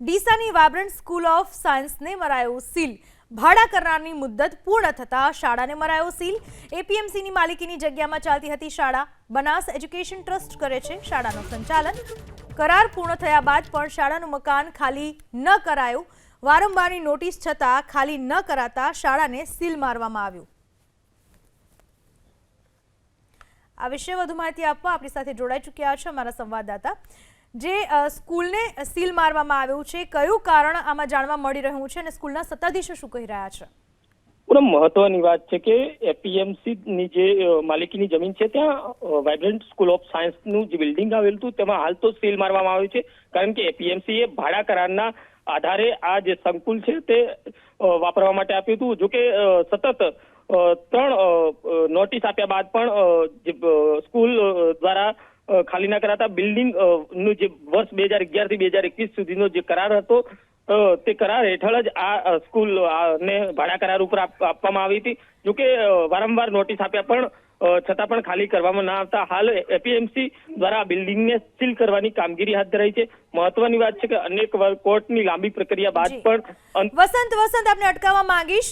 ડીસાની vibrant school of સાયન્સને મરાયો seal. ભાડા કરનારની મુદ્દત પૂર્ણ થતા શાળાને મરાયો સીલ। એપીએમસીની માલિકીની જગ્યામાં ચાલતી હતી શાળા। બનાસ એજ્યુકેશન ટ્રસ્ટ કરે છે શાળાનું સંચાલન। કરાર પૂર્ણ થયા બાદ પણ શાળાનું મકાન ખાલી ન કરાયું। વારંવારની નોટિસ છતાં ખાલી ન કરાતા શાળાને સીલ મારવામાં આવ્યું। આ વિશે વધુ માહિતી આપવા આપણી સાથે જોડાઈ ચૂક્યા છે અમારા સંવાદદાતા। જે સ્કૂલને સીલ મારવામાં આવ્યું છે, કયું કારણ આમાં જાણવા મળી રહ્યું છે અને સ્કૂલના સત્તાધીશો શું કહી રહ્યા છે? પૂરા મહત્વની વાત છે કે એપીએમસી ની જે માલિકીની જમીન છે ત્યાં વાયબ્રન્ટ સ્કૂલ ઓફ સાયન્સ નું જે બિલ્ડિંગ આવેલું હતું તેમાં હાલ તો સીલ મારવામાં આવ્યું છે, કારણ કે એપીએમસી એ ભાડા કરારના આધારે આ જે સંકુલ છે તે વાપરવા માટે આપ્યું હતું। જોકે સતત 3 નોટિસ આપ્યા બાદ પણ જે સ્કૂલ દ્વારા ખાલી ના કરાતા બિલ્ડિંગ નું જે વર્ષ 2011 થી 2021 સુધીનો જે કરાર હતો તે કરાર હેઠળ જ આ સ્કૂલ ને ભાડા કરાર ઉપર આપવામાં આવી હતી। જોકે વારંવાર નોટિસ આપ્યા પણ છતાં પણ ખાલી કરવામાં ના આવતા હાલ એપીએમસી દ્વારા બિલ્ડિંગને સીલ કરવાની કામગીરી હાથ ધરાઈ છે। મહત્વની વાત છે કે અનેક કોર્ટની લાંબી પ્રક્રિયા બાદ પણ વસંત આપને અટકાવવા માંગીશ।